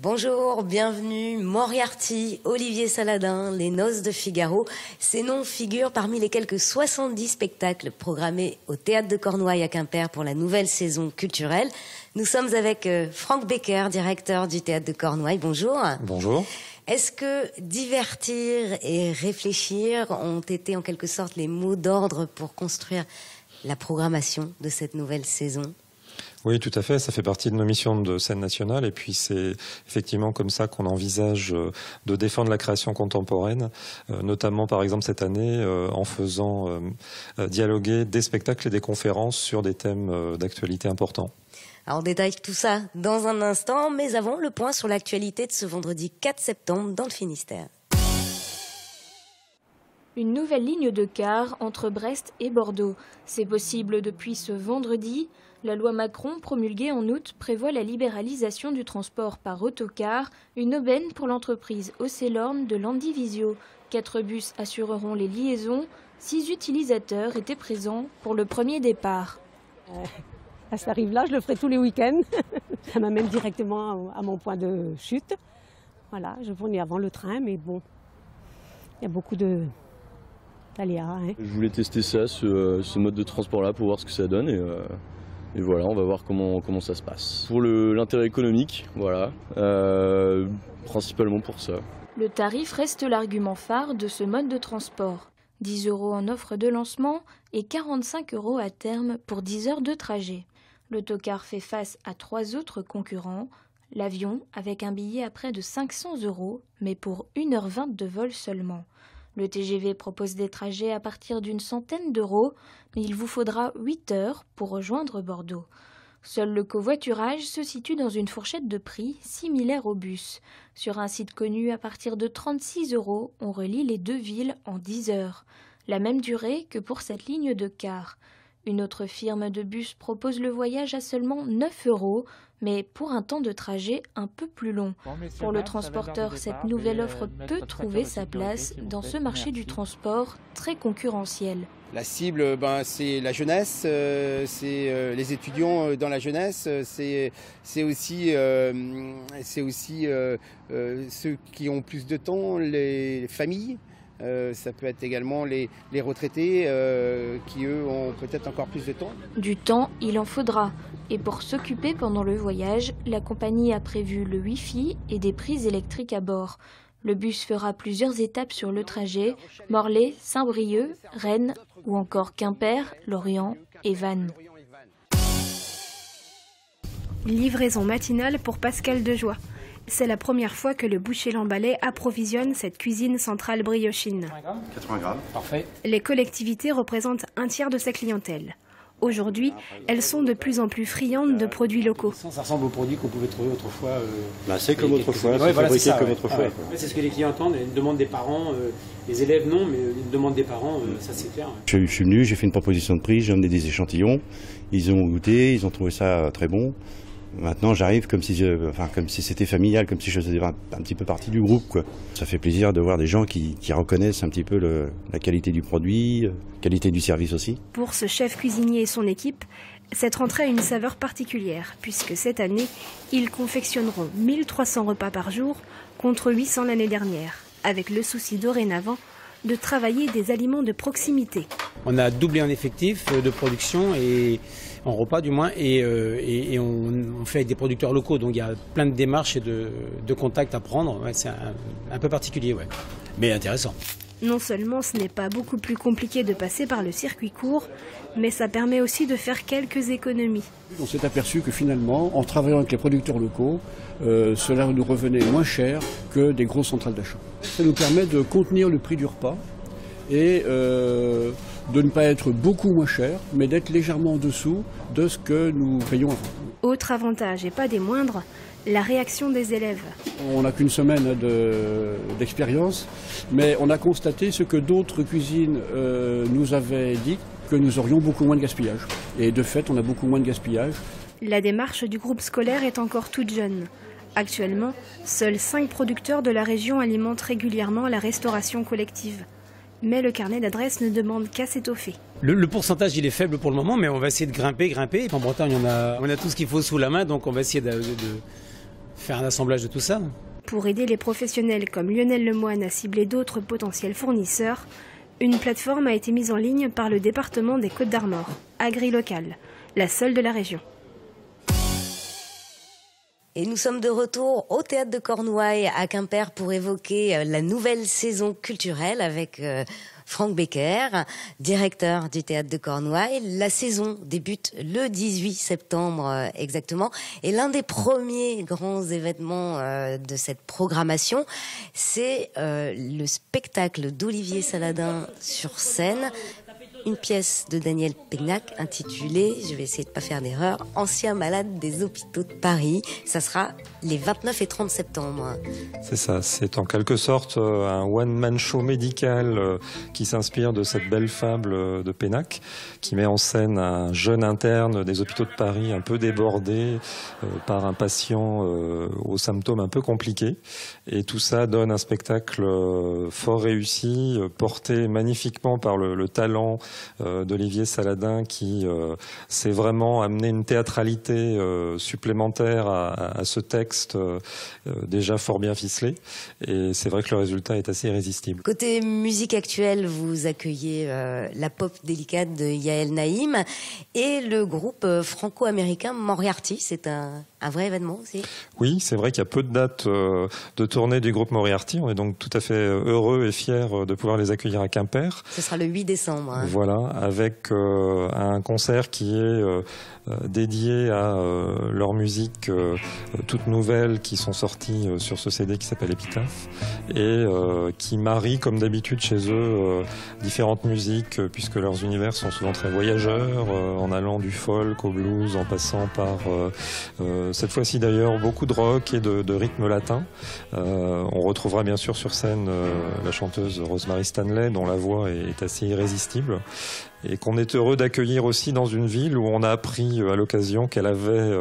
Bonjour, bienvenue, Moriarty, Olivier Saladin, Les Noces de Figaro. Ces noms figurent parmi les quelques 70 spectacles programmés au Théâtre de Cornouailles à Quimper pour la nouvelle saison culturelle. Nous sommes avec Franck Becker, directeur du Théâtre de Cornouailles. Bonjour. Bonjour. Est-ce que divertir et réfléchir ont été en quelque sorte les mots d'ordre pour construire la programmation de cette nouvelle saison ? Oui, tout à fait. Ça fait partie de nos missions de scène nationale. Et puis, c'est effectivement comme ça qu'on envisage de défendre la création contemporaine, notamment, par exemple, cette année, en faisant dialoguer des spectacles et des conférences sur des thèmes d'actualité importants. Alors, on détaille tout ça dans un instant, mais avant, le point sur l'actualité de ce vendredi 4 septembre dans le Finistère. Une nouvelle ligne de car entre Brest et Bordeaux. C'est possible depuis ce vendredi. La loi Macron, promulguée en août, prévoit la libéralisation du transport par autocar, une aubaine pour l'entreprise Ocellorn de Landivisio. 4 bus assureront les liaisons. 6 utilisateurs étaient présents pour le premier départ. Ça arrive là, je le ferai tous les week-ends. Ça m'amène directement à mon point de chute. Voilà, je fournis avant le train, mais bon, il y a beaucoup d'aléas. Hein. Je voulais tester ça, ce mode de transport-là, pour voir ce que ça donne. Et voilà, on va voir comment ça se passe. Pour l'intérêt économique, voilà, principalement pour ça. Le tarif reste l'argument phare de ce mode de transport. 10 € en offre de lancement et 45 € à terme pour 10 heures de trajet. L'autocar fait face à 3 autres concurrents. L'avion avec un billet à près de 500 €, mais pour 1h20 de vol seulement. Le TGV propose des trajets à partir d'une centaine d'euros, mais il vous faudra 8 heures pour rejoindre Bordeaux. Seul le covoiturage se situe dans une fourchette de prix similaire au bus. Sur un site connu, à partir de 36 €, on relie les deux villes en 10 heures. La même durée que pour cette ligne de car. Une autre firme de bus propose le voyage à seulement 9 €, mais pour un temps de trajet un peu plus long. Pour le transporteur, cette nouvelle offre peut trouver sa place dans ce marché du transport très concurrentiel. La cible, c'est la jeunesse, c'est les étudiants dans la jeunesse, c'est aussi ceux qui ont plus de temps, les familles. Ça peut être également les retraités qui, eux, ont peut-être encore plus de temps. Du temps, il en faudra. Et pour s'occuper pendant le voyage, la compagnie a prévu le Wi-Fi et des prises électriques à bord. Le bus fera plusieurs étapes sur le trajet, Morlaix, Saint-Brieuc, Rennes ou encore Quimper, Lorient et Vannes. Livraison matinale pour Pascal Dejoie. C'est la première fois que le boucher Lambalet approvisionne cette cuisine centrale briochine. 80 grammes. Parfait. Les collectivités représentent un tiers de sa clientèle. Aujourd'hui, elles sont de plus en plus friandes de produits locaux. Ça ressemble aux produits qu'on pouvait trouver autrefois. C'est comme autrefois, c'est fabriqué comme autrefois. C'est ce que les clients entendent, une demande des parents, les élèves non, mais une demande des parents, ça c'est clair. Je suis venu, j'ai fait une proposition de prix, j'ai emmené des échantillons, ils ont goûté, ils ont trouvé ça très bon. Maintenant, j'arrive comme si c'était familial, comme si je faisais un petit peu partie du groupe, quoi. Ça fait plaisir de voir des gens qui reconnaissent un petit peu la qualité du produit, la qualité du service aussi. Pour ce chef cuisinier et son équipe, cette rentrée a une saveur particulière, puisque cette année, ils confectionneront 1300 repas par jour, contre 800 l'année dernière, avec le souci dorénavant de travailler des aliments de proximité. On a doublé en effectif de production et en repas du moins, et on fait avec des producteurs locaux, donc il y a plein de démarches et de contacts à prendre. Ouais, c'est un peu particulier, ouais, mais intéressant. Non seulement ce n'est pas beaucoup plus compliqué de passer par le circuit court, mais ça permet aussi de faire quelques économies. On s'est aperçu que finalement, en travaillant avec les producteurs locaux, cela nous revenait moins cher que des grosses centrales d'achat. Ça nous permet de contenir le prix du repas et de ne pas être beaucoup moins cher, mais d'être légèrement en dessous de ce que nous payons avant. Autre avantage, et pas des moindres, la réaction des élèves. On n'a qu'une semaine d'expérience, mais on a constaté ce que d'autres cuisines nous avaient dit, que nous aurions beaucoup moins de gaspillage. Et de fait, on a beaucoup moins de gaspillage. La démarche du groupe scolaire est encore toute jeune. Actuellement, seuls 5 producteurs de la région alimentent régulièrement la restauration collective. Mais le carnet d'adresses ne demande qu'à s'étoffer. Le pourcentage, il est faible pour le moment, mais on va essayer de grimper. En Bretagne, on a tout ce qu'il faut sous la main, donc on va essayer de faire un assemblage de tout ça. Pour aider les professionnels comme Lionel Lemoine à cibler d'autres potentiels fournisseurs, une plateforme a été mise en ligne par le département des Côtes-d'Armor, AgriLocal, la seule de la région. Et nous sommes de retour au Théâtre de Cornouailles à Quimper pour évoquer la nouvelle saison culturelle avec Franck Becker, directeur du Théâtre de Cornouailles. La saison débute le 18 septembre exactement. Et l'un des premiers grands événements de cette programmation, c'est le spectacle d'Olivier Saladin sur scène. Une pièce de Daniel Pénac intitulée, je vais essayer de pas faire d'erreur, Ancien malade des hôpitaux de Paris. Ça sera les 29 et 30 septembre. C'est ça, c'est en quelque sorte un one-man show médical qui s'inspire de cette belle fable de Pénac, qui met en scène un jeune interne des hôpitaux de Paris un peu débordé par un patient aux symptômes un peu compliqués. Et tout ça donne un spectacle fort réussi, porté magnifiquement par le talent d'Olivier Saladin qui s'est vraiment amené une théâtralité supplémentaire à ce texte déjà fort bien ficelé. Et c'est vrai que le résultat est assez irrésistible. Côté musique actuelle, vous accueillez la pop délicate de Yael Naïm et le groupe franco-américain Moriarty. C'est un vrai événement aussi. Oui, c'est vrai qu'il y a peu de dates de tournée du groupe Moriarty. On est donc tout à fait heureux et fiers de pouvoir les accueillir à Quimper. Ce sera le 8 décembre. Hein. Voilà, avec un concert qui est dédié à leur musique toute nouvelle qui sont sorties sur ce CD qui s'appelle Épitaphe et qui marie comme d'habitude chez eux différentes musiques puisque leurs univers sont souvent très voyageurs en allant du folk au blues en passant par cette fois-ci d'ailleurs beaucoup de rock et de rythme latin. On retrouvera bien sûr sur scène la chanteuse Rosemary Stanley dont la voix est assez irrésistible et qu'on est heureux d'accueillir aussi dans une ville où on a appris à l'occasion qu'elle avait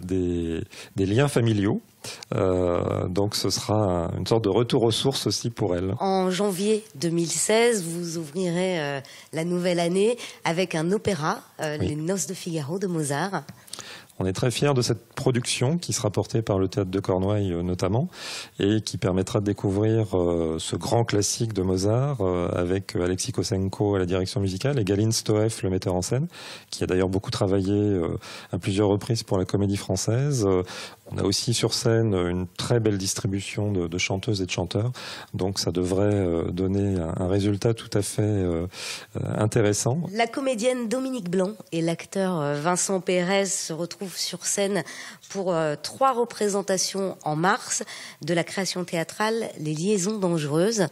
des liens familiaux. Donc ce sera une sorte de retour aux sources aussi pour elle. En janvier 2016, vous ouvrirez la nouvelle année avec un opéra, oui. Les Noces de Figaro de Mozart. On est très fiers de cette production qui sera portée par le Théâtre de Cornouailles notamment et qui permettra de découvrir ce grand classique de Mozart avec Alexis Kosenko à la direction musicale et Galine Stoeff, le metteur en scène, qui a d'ailleurs beaucoup travaillé à plusieurs reprises pour la Comédie Française. On a aussi sur scène une très belle distribution de chanteuses et de chanteurs, donc ça devrait donner un résultat tout à fait intéressant. La comédienne Dominique Blanc et l'acteur Vincent Pérez se retrouvent sur scène pour 3 représentations en mars de la création théâtrale Les Liaisons Dangereuses.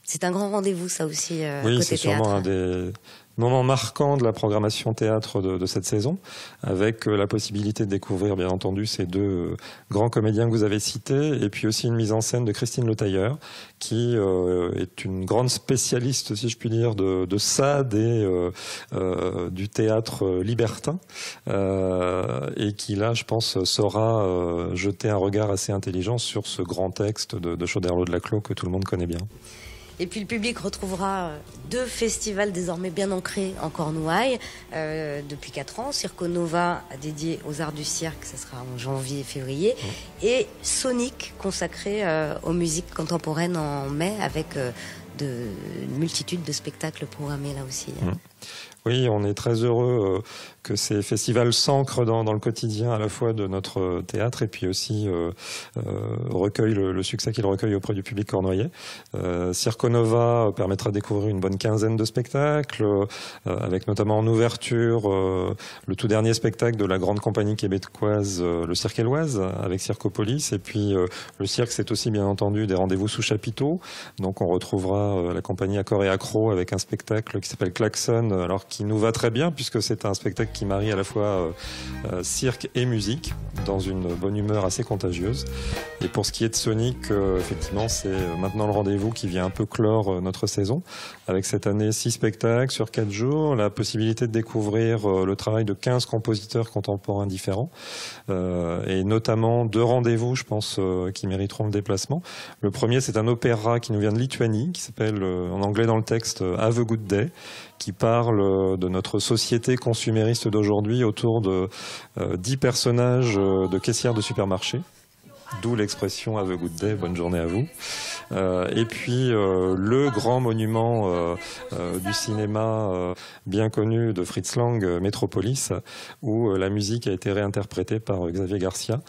C'est un grand rendez-vous ça aussi oui, côté c'est théâtre. Sûrement un des moment marquant de la programmation théâtre de cette saison, avec la possibilité de découvrir bien entendu ces 2 grands comédiens que vous avez cités, et puis aussi une mise en scène de Christine Le Tailleur, qui est une grande spécialiste, si je puis dire, de Sade et du théâtre libertin, et qui là, je pense, saura jeter un regard assez intelligent sur ce grand texte de Choderlos de Laclos que tout le monde connaît bien. Et puis le public retrouvera 2 festivals désormais bien ancrés en Cornouailles depuis 4 ans. Circo Nova dédié aux arts du cirque, ça sera en janvier et février. Et Sonic consacré aux musiques contemporaines en mai avec une multitude de spectacles programmés là aussi. Oui, on est très heureux que ces festivals s'ancrent dans le quotidien à la fois de notre théâtre et puis aussi recueillent le succès qu'ils recueillent auprès du public cornouaillais. Circo Nova permettra de découvrir une bonne quinzaine de spectacles, avec notamment en ouverture le tout dernier spectacle de la grande compagnie québécoise, le Cirque Éloise, avec Circopolis. Et puis le cirque, c'est aussi bien entendu des rendez-vous sous chapiteau. Donc on retrouvera la compagnie Accor et Accro avec un spectacle qui s'appelle Klaxon, alors qui nous va très bien puisque c'est un spectacle qui marie à la fois cirque et musique dans une bonne humeur assez contagieuse. Et pour ce qui est de Sonic, effectivement, c'est maintenant le rendez-vous qui vient un peu clore notre saison, avec cette année 6 spectacles sur 4 jours, la possibilité de découvrir le travail de 15 compositeurs contemporains différents, et notamment 2 rendez-vous, je pense, qui mériteront le déplacement. Le premier, c'est un opéra qui nous vient de Lituanie, qui s'appelle, en anglais dans le texte, Have a Good Day, qui parle de notre société consumériste d'aujourd'hui autour de 10 personnages de caissières de supermarché. D'où l'expression Have a good day, bonne journée à vous. Et puis le grand monument du cinéma bien connu de Fritz Lang, Metropolis, où la musique a été réinterprétée par Xavier Garcia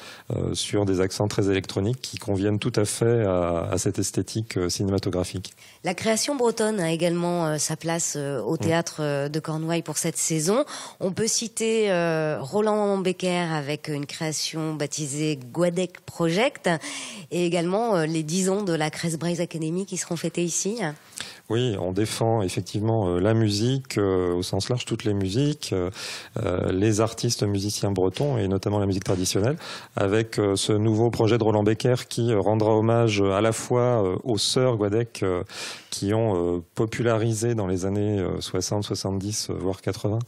sur des accents très électroniques qui conviennent tout à fait à cette esthétique cinématographique. La création bretonne a également sa place au théâtre de Cornouailles pour cette saison. On peut citer Roland Becker avec une création baptisée Guadec Project et également les 10 ans de la Crest Braze Academy qui seront fêtés ici. Oui, on défend effectivement la musique au sens large, toutes les musiques, les artistes musiciens bretons et notamment la musique traditionnelle, avec ce nouveau projet de Roland Becker qui rendra hommage à la fois aux sœurs Guadec qui ont popularisé dans les années 60, 70, voire 80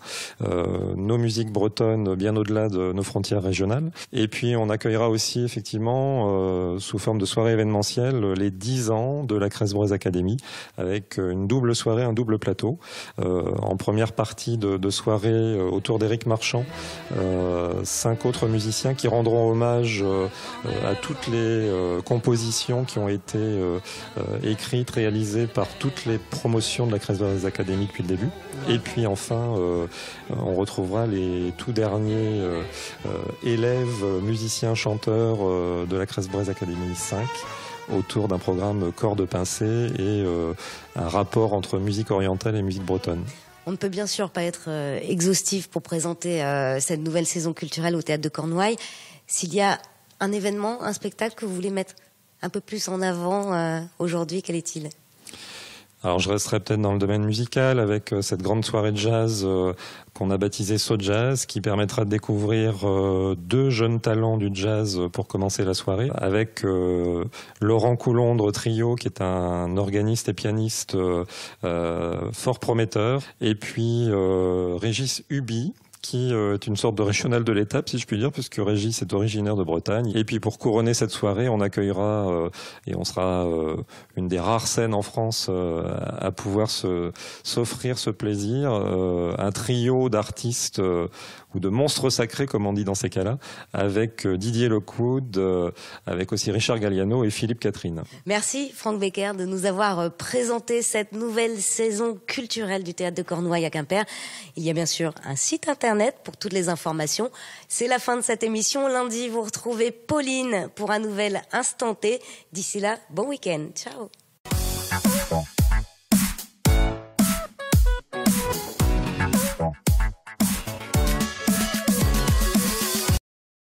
nos musiques bretonnes bien au-delà de nos frontières régionales. Et puis on accueillera aussi effectivement sous forme de soirée événementielle les 10 ans de la Crest Braze Academy avec une double soirée, un double plateau. En première partie de soirée autour d'Éric Marchand, 5 autres musiciens qui rendront hommage à toutes les compositions qui ont été écrites, réalisées par toutes les promotions de la Crest Braze Academy depuis le début. Et puis enfin, on retrouvera les tout derniers élèves, musiciens, chanteurs de la Crest Braze Academy 5 autour d'un programme corps de pincée et un rapport entre musique orientale et musique bretonne. On ne peut bien sûr pas être exhaustif pour présenter cette nouvelle saison culturelle au Théâtre de Cornouailles. S'il y a un événement, un spectacle que vous voulez mettre un peu plus en avant aujourd'hui, quel est-il ? Alors je resterai peut-être dans le domaine musical avec cette grande soirée de jazz qu'on a baptisée So Jazz, qui permettra de découvrir 2 jeunes talents du jazz pour commencer la soirée, avec Laurent Coulondre Trio, qui est un organiste et pianiste fort prometteur, et puis Régis Huby, qui est une sorte de régional de l'étape, si je puis dire, puisque Régis est originaire de Bretagne. Et puis pour couronner cette soirée, on accueillera, et on sera une des rares scènes en France à pouvoir s'offrir ce plaisir, un trio d'artistes ou de monstres sacrés, comme on dit dans ces cas-là, avec Didier Lockwood, avec aussi Richard Galliano et Philippe Catherine. Merci Franck Becker de nous avoir présenté cette nouvelle saison culturelle du Théâtre de Cornouailles à Quimper. Il y a bien sûr un site internet pour toutes les informations. C'est la fin de cette émission. Lundi, vous retrouvez Pauline pour un nouvel Instant T. D'ici là, bon week-end. Ciao.